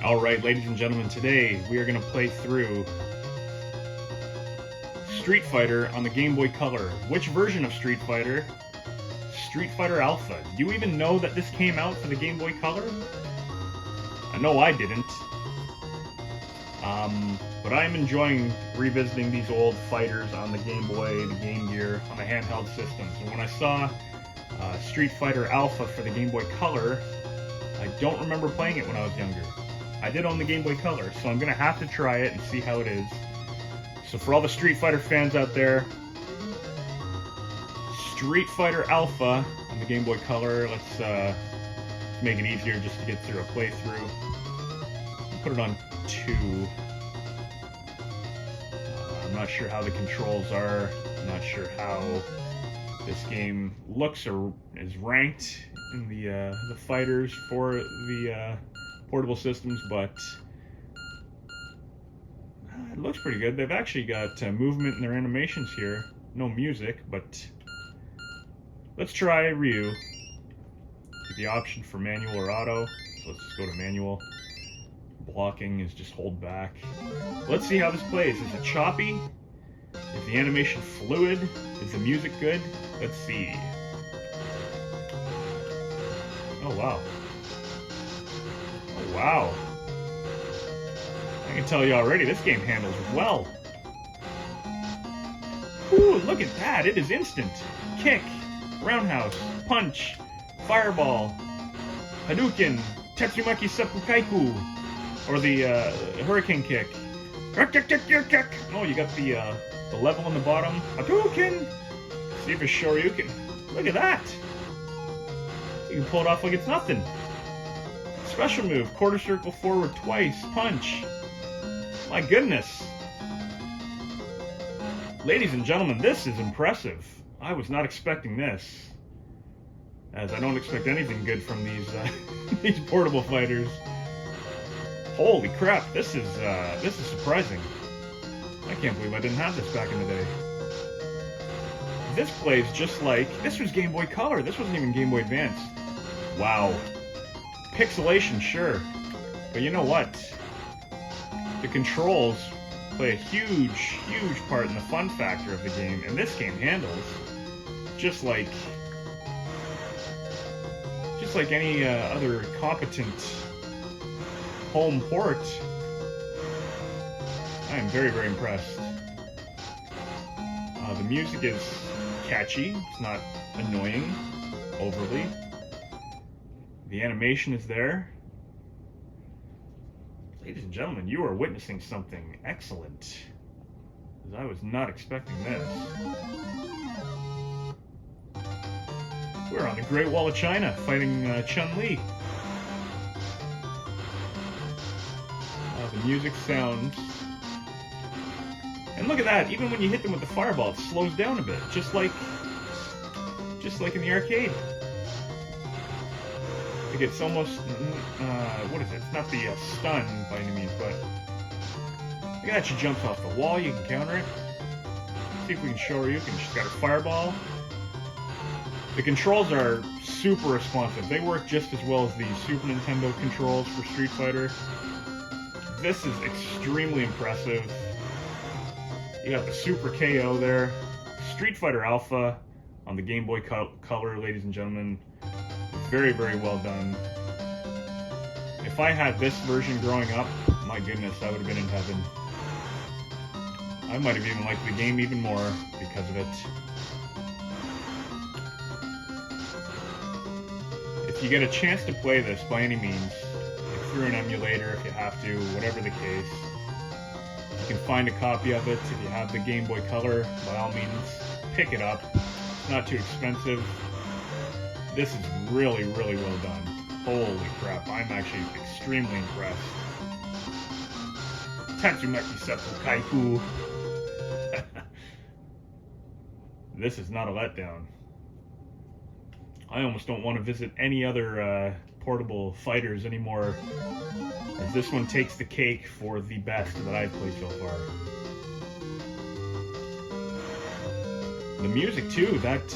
Alright, ladies and gentlemen, today we are going to play through Street Fighter on the Game Boy Color. Which version of Street Fighter? Street Fighter Alpha. Do you even know that this came out for the Game Boy Color? I know I didn't. But I'm enjoying revisiting these old fighters on the Game Boy, the Game Gear, on the handheld systems. And when I saw Street Fighter Alpha for the Game Boy Color, I don't remember playing it when I was younger. I did own the Game Boy Color, so I'm going to have to try it and see how it is. So for all the Street Fighter fans out there, Street Fighter Alpha on the Game Boy Color, let's make it easier just to get through a playthrough. Put it on 2. I'm not sure how the controls are. I'm not sure how this game looks or is ranked in the fighters for the portable systems, but it looks pretty good. They've actually got movement in their animations here. No music, but let's try Ryu. The option for manual or auto. So let's just go to manual. Blocking is just hold back. Let's see how this plays. Is it choppy? Is the animation fluid? Is the music good? Let's see. Oh wow. Oh wow. I can tell you already, this game handles well. Ooh, look at that. It is instant. Kick, roundhouse, punch, fireball, Hadouken, Tatsumaki Seppuku, or the hurricane kick. Oh, you got the level on the bottom. Hadouken! See if it's Shoryuken. Look at that! You can pull it off like it's nothing. Special move, quarter circle forward twice, punch. My goodness. Ladies and gentlemen, this is impressive. I was not expecting this, as I don't expect anything good from these these portable fighters. Holy crap, this is surprising. I can't believe I didn't have this back in the day. This plays just like... This was Game Boy Color. This wasn't even Game Boy Advance. Wow. Pixelation, sure. But you know what? The controls play a huge, huge part in the fun factor of the game. And this game handles just like any other competent home port. I am very, very impressed. The music is catchy. It's not annoying overly. The animation is there. Ladies and gentlemen, you are witnessing something excellent, as I was not expecting this. We're on the Great Wall of China fighting Chun-Li. The music sounds... And look at that, even when you hit them with the fireball, it slows down a bit, just like in the arcade. Like it's almost, what is it? It's not the stun by any means, but look at that, she jumps off the wall, you can counter it. See if we can show her you can. She's got her fireball. The controls are super responsive. They work just as well as the Super Nintendo controls for Street Fighter. This is extremely impressive. You got the Super KO there. Street Fighter Alpha on the Game Boy Color, ladies and gentlemen. Very, very well done. If I had this version growing up, my goodness, I would have been in heaven. I might have even liked the game even more because of it. If you get a chance to play this, by any means, through an emulator if you have to, whatever the case, you can find a copy of it. If you have the Game Boy Color, by all means, pick it up. It's not too expensive. This is really, really well done. Holy crap, I'm actually extremely impressed. Tatsumaki Seppuku. This is not a letdown. I almost don't want to visit any other portable fighters anymore, as this one takes the cake for the best that I've played so far. The music too, that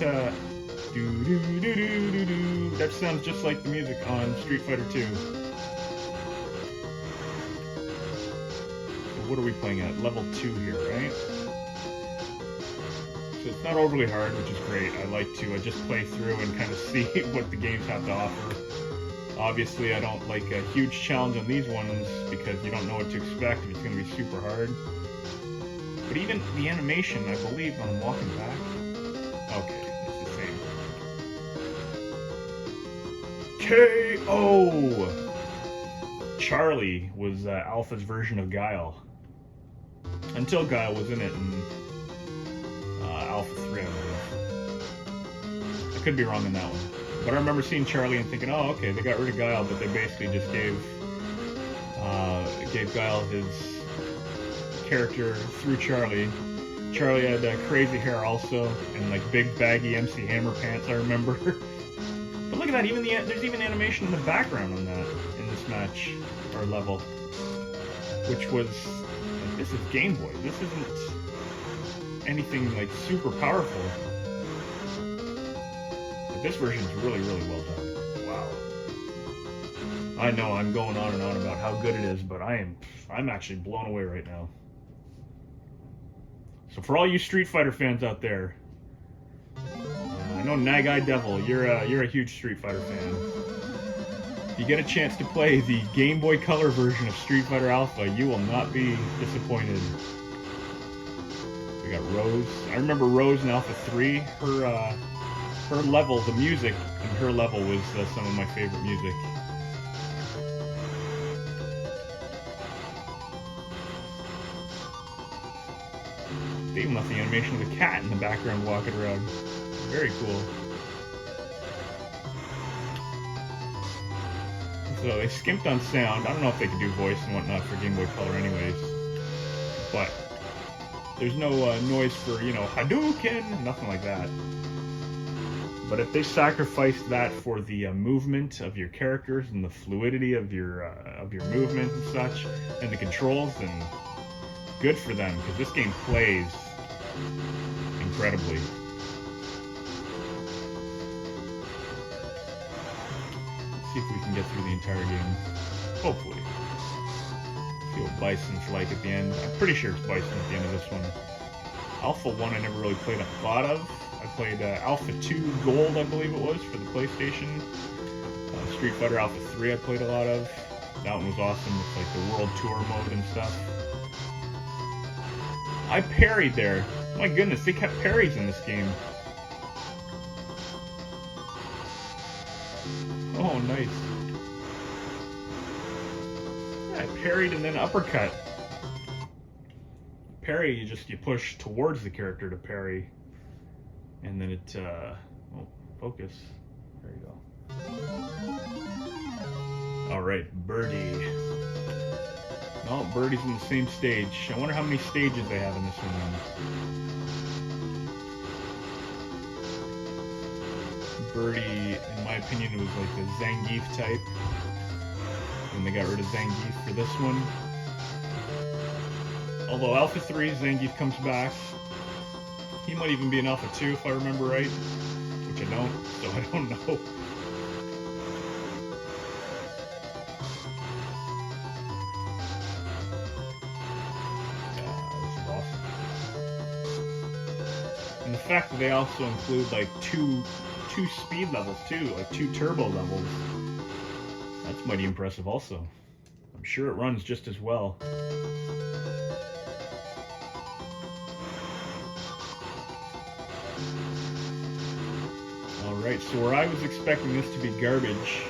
that sounds just like the music on Street Fighter 2. what are we playing at? Level 2 here, right? So it's not overly hard, which is great. I like to just play through and kind of see what the games have to offer. Obviously, I don't like a huge challenge on these ones because you don't know what to expect if it's going to be super hard. But even the animation, I believe, when I'm walking back... Okay, it's the same. K.O. Charlie was Alpha's version of Guile. Until Guile was in it in Alpha 3, I believe. I could be wrong on that one. But I remember seeing Charlie and thinking, oh, okay, they got rid of Guile, but they basically just gave Guile his character through Charlie. Charlie had crazy hair also, and like big baggy MC Hammer pants, I remember. But look at that, there's even animation in the background on that, in this match, or level. Which was, like, this is Gameboy, this isn't anything like super powerful. But this version is really, really well done. Wow. I know I'm going on and on about how good it is, but I'm actually blown away right now. So for all you Street Fighter fans out there, I know Nagai Devil, you're a huge Street Fighter fan. If you get a chance to play the Game Boy Color version of Street Fighter Alpha, you will not be disappointed. We got Rose. I remember Rose in Alpha 3. Her level, the music in her level was some of my favorite music. They even left the animation of the cat in the background walking around. Very cool. So they skimped on sound. I don't know if they could do voice and whatnot for Game Boy Color anyways. But there's no noise for, you know, Hadouken, nothing like that. But if they sacrificed that for the movement of your characters and the fluidity of your movement and such, and the controls, then good for them, because this game plays incredibly. Let's see if we can get through the entire game. Hopefully. See what Bison's like at the end. I'm pretty sure it's Bison at the end of this one. Alpha 1 I never really played a lot of. I played Alpha 2 Gold, I believe it was, for the PlayStation. Street Fighter Alpha 3 I played a lot of. That one was awesome with like the World Tour mode and stuff. I parried there. My goodness, they kept parries in this game. Oh, nice. Yeah, I parried and then uppercut. Parry, you push towards the character to parry. And then it, oh, focus. There you go. Alright, Birdie. Oh, Birdie's in the same stage. I wonder how many stages they have in this one. Birdie, in my opinion, was like the Zangief type. And they got rid of Zangief for this one. Although Alpha 3, Zangief comes back. He might even be in Alpha 2 if I remember right. Which I don't, so I don't know. And the fact that they also include like two speed levels too, like 2 turbo levels, that's mighty impressive also. I'm sure it runs just as well. Alright, so where I was expecting this to be garbage,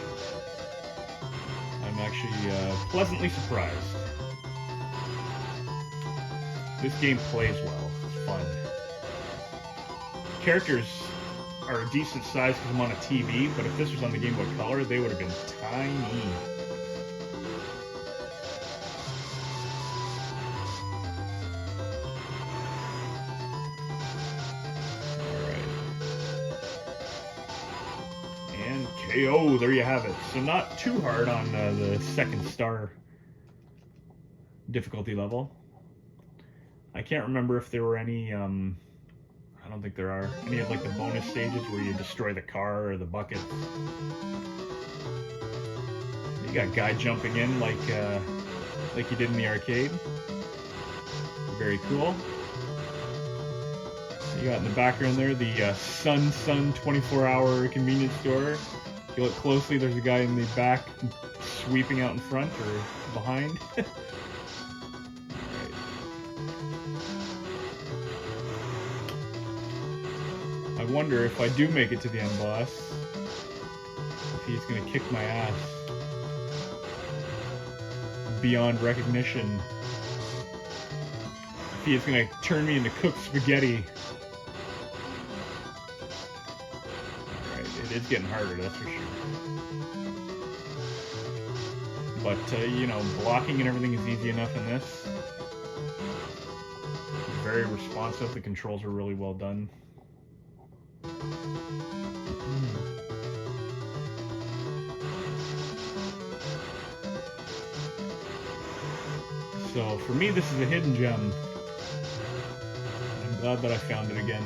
I'm actually pleasantly surprised. This game plays well. It's fun. Characters are a decent size because I'm on a TV, but if this was on the Game Boy Color, they would have been tiny. Alright. And KO, there you have it. So not too hard on the second star difficulty level. I can't remember if there were any, I don't think there are, any of like the bonus stages where you destroy the car or the bucket. You got guy jumping in like you did in the arcade. Very cool. You got in the background there the Sun 24-hour convenience store. If you look closely, there's a guy in the back sweeping out in front or behind. Right. I wonder if I do make it to the end boss, if he's gonna kick my ass beyond recognition. If he is gonna turn me into cooked spaghetti. Alright, it is getting harder, that's for sure. But, you know, blocking and everything is easy enough in this. Very responsive, the controls are really well done. So, for me, this is a hidden gem. I'm glad that I found it again.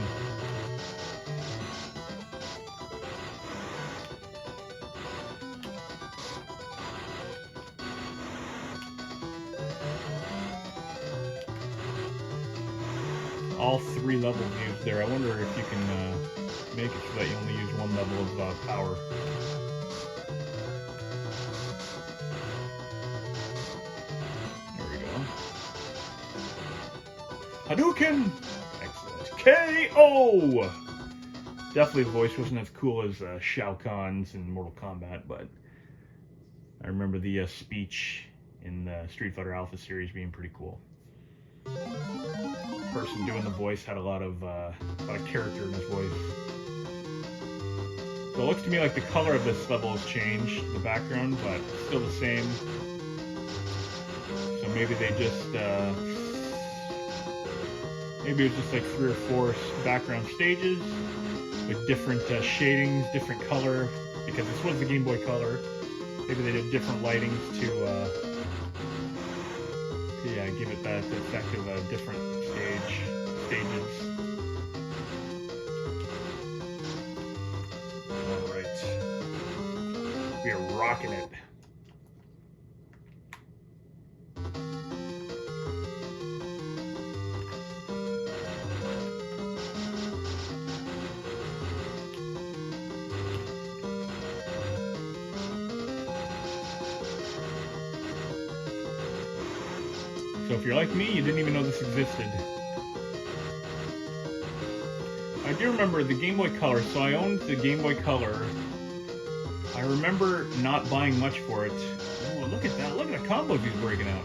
All 3 levels used there. I wonder if you can make it so that you only use 1 level of power. There we go. Hadouken! Excellent. KO! Definitely the voice wasn't as cool as Shao Kahn's in Mortal Kombat, but I remember the speech in the Street Fighter Alpha series being pretty cool. The person doing the voice had a lot of character in his voice. So it looks to me like the color of this level has changed, the background, but still the same. So maybe they just, maybe it was just like 3 or 4 background stages with different shadings, different color, because this was the Game Boy Color. Maybe they did different lightings to yeah, give it that effect of different stages. Alright. We are rocking it. So if you're like me, you didn't even know this existed. I do remember the Game Boy Color, so I owned the Game Boy Color. I remember not buying much for it. Oh, look at that. Look at the combos he's breaking out.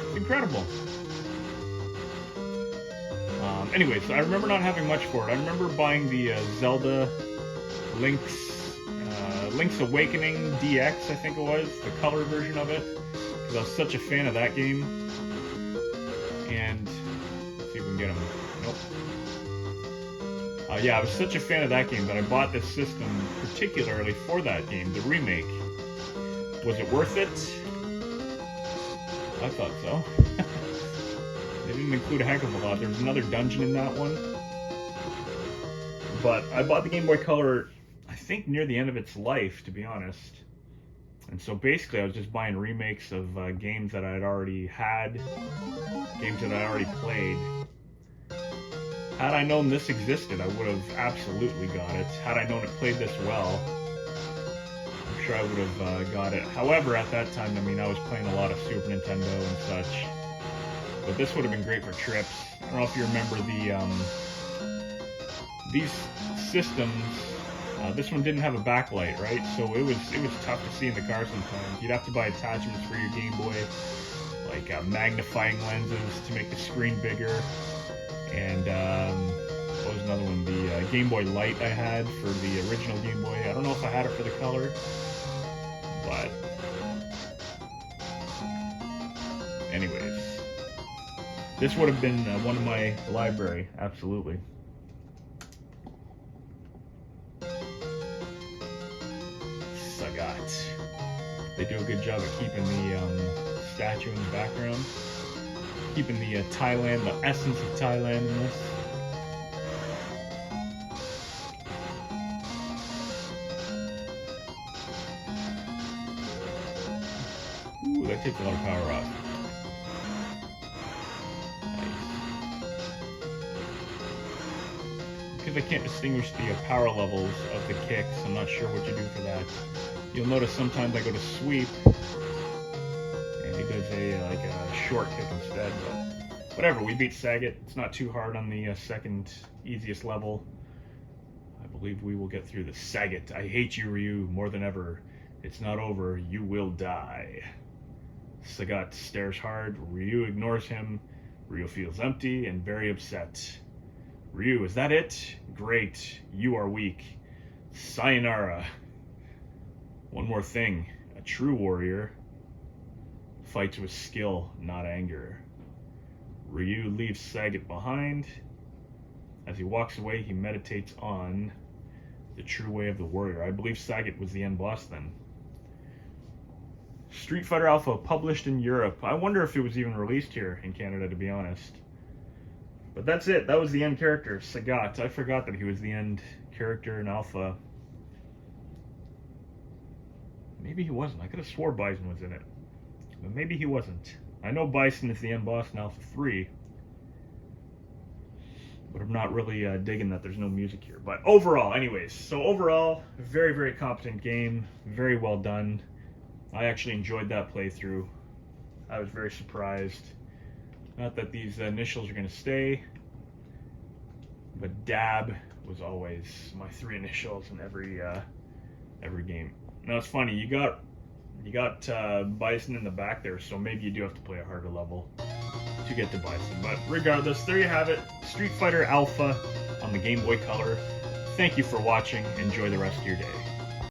It's incredible. Anyways, I remember not having much for it. I remember buying the Zelda Link's Awakening DX, I think it was, the color version of it, because I was such a fan of that game. And let's see if we can get him. Nope. Yeah, I was such a fan of that game that I bought this system particularly for that game, the remake. Was it worth it? I thought so. They didn't include a heck of a lot. There was another dungeon in that one. But I bought the Game Boy Color, I think, near the end of its life, to be honest. And so basically I was just buying remakes of games that I had already had, games that I already played. Had I known this existed, I would have absolutely got it. Had I known it played this well, I'm sure I would have got it. However, at that time, I mean, I was playing a lot of Super Nintendo and such. But this would have been great for trips. I don't know if you remember these systems. This one didn't have a backlight, right? So it was tough to see in the car sometimes. You'd have to buy attachments for your Game Boy, like magnifying lenses to make the screen bigger. And what was another one? The Game Boy Light I had for the original Game Boy. I don't know if I had it for the color, but anyways, this would have been one of my library, absolutely. Sagat. They do a good job of keeping the statue in the background. Keeping the Thailand, the essence of Thailand in this. Ooh, that takes a lot of power off. believe I can't distinguish the power levels of the kicks. I'm not sure what you do for that. You'll notice sometimes I go to sweep, and he does like a short kick instead, but whatever, we beat Sagat. It's not too hard on the second easiest level. I believe we will get through the Sagat. I hate you, Ryu, more than ever. It's not over. You will die. Sagat stares hard. Ryu ignores him. Ryu feels empty and very upset. Ryu, is that it? Great. You are weak. Sayonara. One more thing. A true warrior fights with skill, not anger. Ryu leaves Sagat behind. As he walks away, he meditates on the true way of the warrior. I believe Sagat was the end boss then. Street Fighter Alpha published in Europe. I wonder if it was even released here in Canada, to be honest. But that's it. That was the end character, Sagat. I forgot that he was the end character in Alpha. Maybe he wasn't. I could have swore Bison was in it. But maybe he wasn't. I know Bison is the end boss in Alpha 3. But I'm not really digging that there's no music here. But overall, anyways. So overall, very, very competent game. Very well done. I actually enjoyed that playthrough. I was very surprised. Not that these initials are going to stay, but DAB was always my 3 initials in every game. Now it's funny, you got Bison in the back there, so maybe you do have to play a harder level to get to Bison. But regardless, there you have it. Street Fighter Alpha on the Game Boy Color. Thank you for watching. Enjoy the rest of your day.